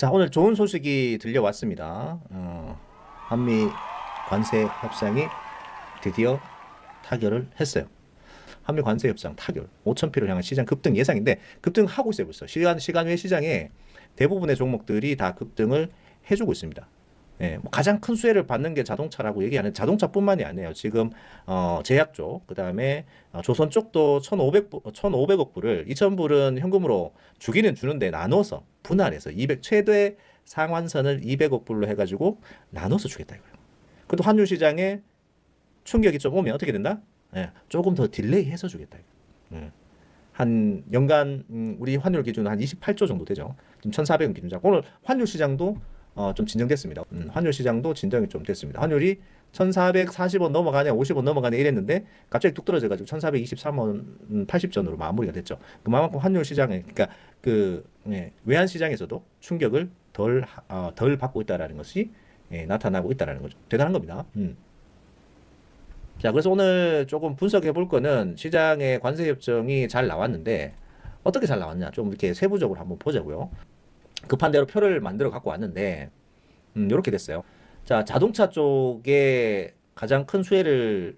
자, 오늘 좋은 소식이 들려왔습니다. 한미 관세 협상이 드디어 타결을 했어요. 한미 관세 협상 타결. 5,000피를 향한 시장 급등 예상인데 급등하고 있어요, 벌써. 시간 외 시장에 대부분의 종목들이 다 급등을 해주고 있습니다. 예, 뭐 가장 큰 수혜를 받는 게 자동차라고 얘기하는 자동차뿐만이 아니에요. 지금 제약 쪽, 그다음에 조선 쪽도 1,500억 불을 2,000불은 현금으로 주기는 주는데 나눠서 분할해서 200 최대 상환선을 200억 불로 해가지고 나눠서 주겠다 이거예요. 그래도 환율 시장에 충격이 좀 오면 어떻게 된다? 예, 조금 더 딜레이해서 주겠다. 예. 한 연간 우리 환율 기준은 한 28조 정도 되죠. 지금 1,400원 기준자. 오늘 환율 시장도 좀 진정됐습니다. 환율 시장도 진정이 좀 됐습니다. 환율이 1,440원 넘어가냐 50원 넘어가냐 이랬는데 갑자기 뚝 떨어져가지고 1,423원 80전으로 마무리가 됐죠. 그만큼 환율 시장에 그러니까 외환 시장에서도 충격을 덜 받고 있다라는 것이 나타나고 있다라는 거죠. 대단한 겁니다. 자, 그래서 오늘 조금 분석해 볼 거는 시장의 관세 협정이 잘 나왔는데 어떻게 잘 나왔냐 좀 이렇게 세부적으로 한번 보자고요. 급한 대로 표를 만들어 갖고 왔는데 이렇게 됐어요. 자, 자동차 쪽에 가장 큰 수혜를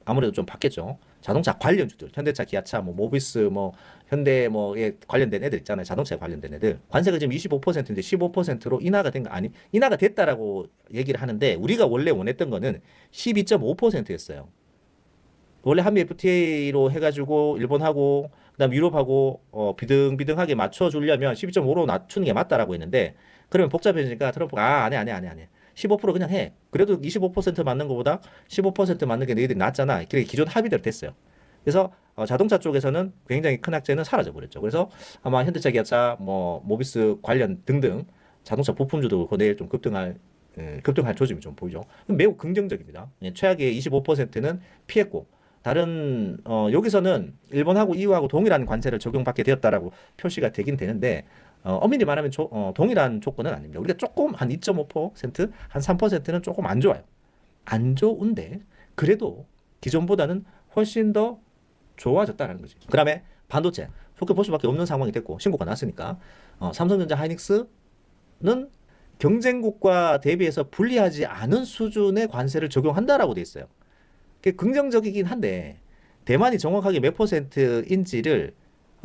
아무래도 좀 받겠죠. 자동차 관련주들, 현대차, 기아차, 뭐 모비스, 뭐 현대 뭐에 관련된 애들 있잖아요. 자동차에 관련된 애들. 관세가 지금 25%인데 15%로 인하가 된 거 아니? 인하가 됐다라고 얘기를 하는데 우리가 원래 원했던 거는 12.5%였어요. 원래 한미 FTA로 해가지고 일본하고 그다음 유럽하고 비등비등하게 맞춰주려면 12.5로 낮추는 게 맞다라고 했는데 그러면 복잡해지니까 트럼프가 안 해. 15% 그냥 해. 그래도 25% 맞는 것보다 15% 맞는 게 너희들이 낫잖아. 그게 기존 합의대로 됐어요. 그래서 자동차 쪽에서는 굉장히 큰 악재는 사라져 버렸죠. 그래서 아마 현대차, 기아차, 뭐 모비스 관련 등등 자동차 부품주도 내일 좀 급등할 조짐이 좀 보이죠. 매우 긍정적입니다. 최악의 25%는 피했고 다른 여기서는 일본하고 EU하고 동일한 관세를 적용받게 되었다라고 표시가 되긴 되는데 엄밀히 말하면 동일한 조건은 아닙니다. 우리가 조금 한 2.5%, 한 3%는 조금 안 좋아요. 안 좋은데 그래도 기존보다는 훨씬 더 좋아졌다는 거지. 그다음에 반도체 좋게 볼 수밖에 없는 상황이 됐고 신고가 났으니까 삼성전자 하이닉스는 경쟁국과 대비해서 불리하지 않은 수준의 관세를 적용한다라고 돼 있어요. 그게 긍정적이긴 한데 대만이 정확하게 몇 %인지를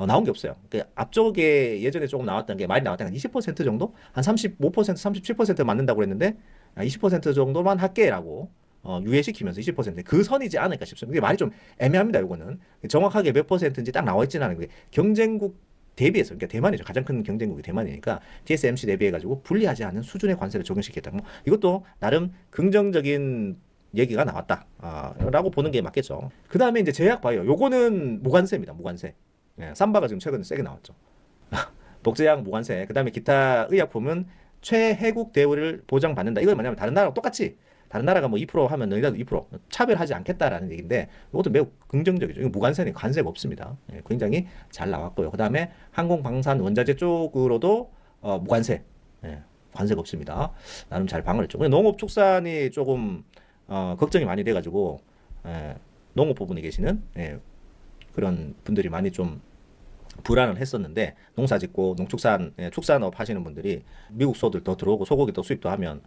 나온 게 없어요. 그 앞쪽에 예전에 조금 나왔던 게 많이 나왔던 게 20% 정도? 한 35%, 37% 맞는다고 그랬는데 20% 정도만 할게라고 유예시키면서 20%그 선이지 않을까 싶습니다. 이게 말이 좀 애매합니다. 이거는 정확하게 몇 %인지 딱 나와 있지는 않은 게 경쟁국 대비해서 그러니까 대만이죠. 가장 큰 경쟁국이 대만이니까 TSMC 대비해가지고 불리하지 않은 수준의 관세를 적용시켰다. 뭐 이것도 나름 긍정적인 얘기가 나왔다. 라고 보는 게 맞겠죠. 그 다음에 이제 제약 바이오. 요거는 무관세입니다. 무관세. 삼바가 지금 최근에 세게 나왔죠. 독제약 무관세. 그 다음에 기타 의약품은 최혜국 대우를 보장받는다. 이건 뭐냐면 다른 나라랑 똑같이 다른 나라가 뭐 2% 하면 너희들도 2% 차별하지 않겠다라는 얘기인데 이것도 매우 긍정적이죠. 이거 무관세는 관세가 없습니다. 굉장히 잘 나왔고요. 그 다음에 항공 방산 원자재 쪽으로도 무관세. 관세가 없습니다. 나름 잘 방어를 했죠. 근데 농업축산이 조금 걱정이 많이 돼가지고 농업 부분에 계시는 그런 분들이 많이 좀 불안을 했었는데 농사짓고 농축산 축산업 하시는 분들이 미국 소들 더 들어오고 소고기 더 수입도 하면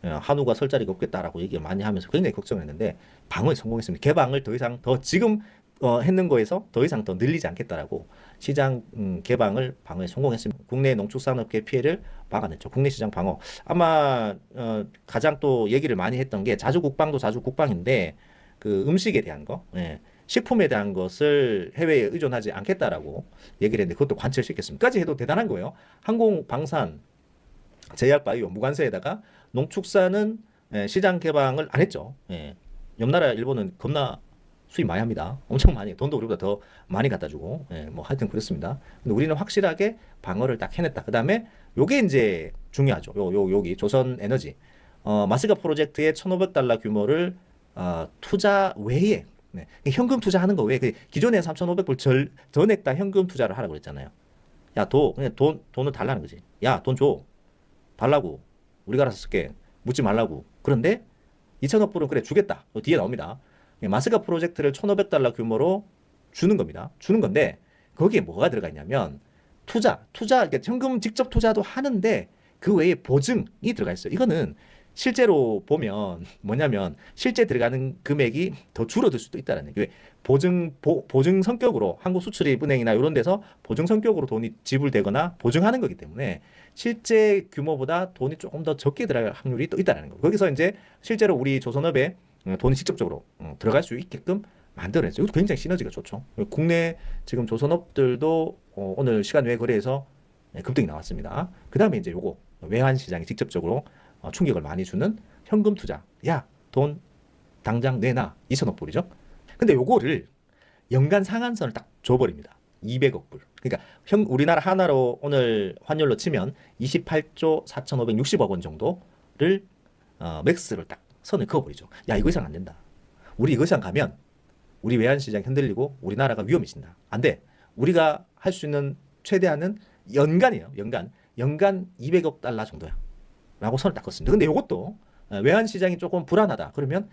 한우가 설 자리가 없겠다라고 얘기를 많이 하면서 굉장히 걱정을 했는데 방어에 성공했습니다. 개방을 더 이상 더 지금 했는 거에서 더 이상 더 늘리지 않겠다라고 시장 개방을 방어에 성공했습니다. 국내 농축산업계 피해를 막아냈죠. 국내 시장 방어. 아마 가장 또 얘기를 많이 했던 게 자주국방도 자주국방인데 그 음식에 대한 거, 식품에 대한 것을 해외에 의존하지 않겠다라고 얘기를 했는데 그것도 관철시켰습니다.까지 해도 대단한 거예요. 항공, 방산, 제약, 바이오, 무관세에다가 농축산은 시장 개방을 안 했죠. 옆 나라 일본은 겁나 수입 많이 합니다. 엄청 많이. 돈도 우리보다 더 많이 갖다 주고. 뭐 하여튼 그렇습니다. 근데 우리는 확실하게 방어를 딱 해냈다. 그 다음에 요게 이제 중요하죠. 여기 조선 에너지. 마스가 프로젝트에 1,500달러 규모를 투자 외에 현금 투자하는 거 외에 기존에 3,500불 전액 다 현금 투자를 하라고 그랬잖아요. 야, 그냥 돈을 달라는 거지. 야, 돈 줘. 달라고. 우리가 알아서 쓸게. 묻지 말라고. 그런데 2,000억 불은 그래 주겠다. 뒤에 나옵니다. 마스가 프로젝트를 1,500달러 규모로 주는 겁니다. 주는 건데 거기에 뭐가 들어가 있냐면 투자, 그러니까 현금 직접 투자도 하는데 그 외에 보증이 들어가 있어요. 이거는 실제로 보면 뭐냐면 실제 들어가는 금액이 더 줄어들 수도 있다는 얘기예요. 보증 성격으로 한국수출입은행이나 이런 데서 보증 성격으로 돈이 지불되거나 보증하는 거기 때문에 실제 규모보다 돈이 조금 더 적게 들어갈 확률이 또 있다는 거예요. 거기서 이제 실제로 우리 조선업에 돈이 직접적으로 들어갈 수 있게끔 만들어냈어요. 이것도 굉장히 시너지가 좋죠. 국내 지금 조선업들도 오늘 시간 외 거래에서 급등이 나왔습니다. 그 다음에 이제 요거 외환 시장이 직접적으로 충격을 많이 주는 현금 투자. 야, 돈 당장 내놔. 2천억 불이죠. 근데 요거를 연간 상한선을 딱 줘버립니다. 200억 불. 그러니까 우리나라 하나로 오늘 환율로 치면 28조 4,560억 원 정도를 맥스를 딱 선을 그어버리죠. 야, 이거 이상 안 된다. 우리 이거 이상 가면 우리 외환 시장이 흔들리고 우리나라가 위험해진다. 안 돼. 우리가 할 수 있는 최대한은 연간이에요. 연간 200억 달러 정도야. 라고 선을 딱 껐습니다. 근데 이것도 외환 시장이 조금 불안하다. 그러면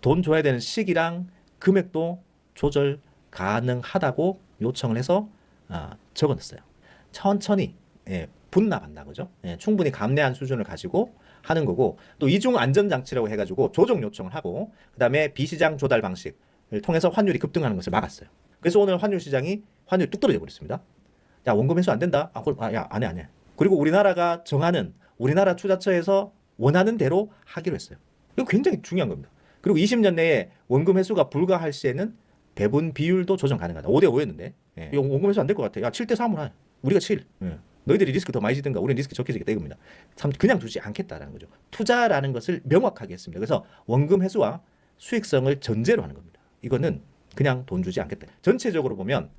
돈 줘야 되는 시기랑 금액도 조절 가능하다고 요청을 해서 적어놨어요. 천천히 분납한다, 그죠? 충분히 감내한 수준을 가지고 하는 거고, 또 이중 안전장치라고 해가지고 조정 요청을 하고, 그 다음에 비시장 조달 방식을 통해서 환율이 급등하는 것을 막았어요. 그래서 오늘 환율 시장이 환율이 뚝 떨어져 버렸습니다. 야, 원금 회수 안 된다? 야, 안 해. 그리고 우리나라가 정하는 우리나라 투자처에서 원하는 대로 하기로 했어요. 이거 굉장히 중요한 겁니다. 그리고 20년 내에 원금 회수가 불가할 시에는 배분 비율도 조정 가능하다. 5대5였는데 원금 회수 안 될 것 같아. 야, 7대3으로 하. 우리가 7. 너희들이 리스크 더 많이 지든가 우리는 리스크 적게 지겠다 이겁니다. 참 그냥 두지 않겠다라는 거죠. 투자라는 것을 명확하게 했습니다. 그래서 원금 회수와 수익성을 전제로 하는 겁니다. 이거는 그냥 돈 주지 않겠다. 전체적으로 보면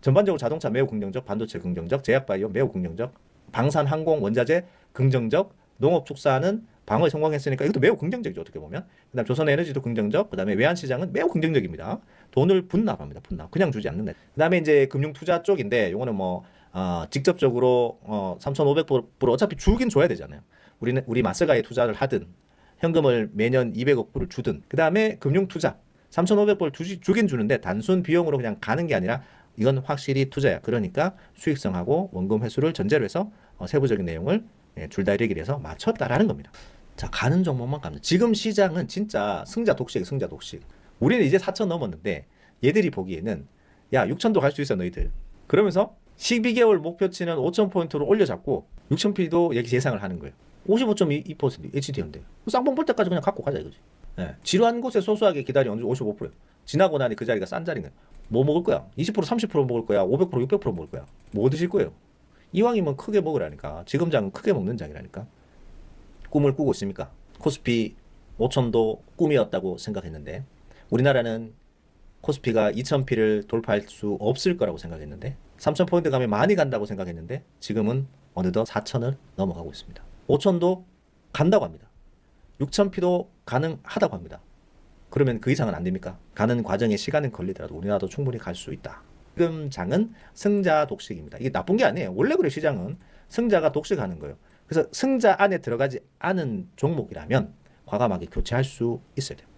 전반적으로 자동차 매우 긍정적, 반도체 긍정적, 제약바이오 매우 긍정적, 방산, 항공, 원자재 긍정적, 농업축산은 방어에 성공했으니까 이것도 매우 긍정적이죠. 어떻게 보면. 그다음 조선에너지도 긍정적, 그다음에 외환시장은 매우 긍정적입니다. 돈을 분납합니다. 분납. 그냥 주지 않는다. 그다음에 이제 금융투자 쪽인데 요거는 뭐 직접적으로 3,500불 어차피 주긴 줘야 되잖아요. 우리 마스가에 투자를 하든 현금을 매년 200억 불을 주든 그다음에 금융투자 3,500불 주긴 주는데 단순 비용으로 그냥 가는 게 아니라 이건 확실히 투자야. 그러니까 수익성하고 원금 회수를 전제로 해서 세부적인 내용을 줄 다 이르기를 해서 맞췄다라는 겁니다. 자, 가는 종목만 갑니다. 지금 시장은 진짜 승자 독식. 우리는 이제 4천 넘었는데 얘들이 보기에는 야, 6천도 갈 수 있어 너희들. 그러면서 12개월 목표치는 5,000포인트로 올려잡고 6,000P도 여기 예상을 하는 거예요. 55.2% HD인데 쌍봉 볼 때까지 그냥 갖고 가자 이거지. 지루한 곳에 소소하게 기다려 55%예요. 지나고 나니 그 자리가 싼 자리는 뭐 먹을 거야? 20% 30% 먹을 거야? 500% 600% 먹을 거야? 뭐 드실 거예요? 이왕이면 크게 먹으라니까. 지금 장은 크게 먹는 장이라니까. 꿈을 꾸고 있습니까? 코스피 5천도 꿈이었다고 생각했는데 우리나라는 코스피가 2,000P를 돌파할 수 없을 거라고 생각했는데 3,000포인트 가면 많이 간다고 생각했는데 지금은 어느덧 4,000을 넘어가고 있습니다. 5천도 간다고 합니다. 6,000P도 가능하다고 합니다. 그러면 그 이상은 안 됩니까? 가는 과정에 시간은 걸리더라도 우리나라도 충분히 갈 수 있다. 지금 장은 승자 독식입니다. 이게 나쁜 게 아니에요. 원래 그래 시장은 승자가 독식하는 거예요. 그래서 승자 안에 들어가지 않은 종목이라면 과감하게 교체할 수 있어야 돼요.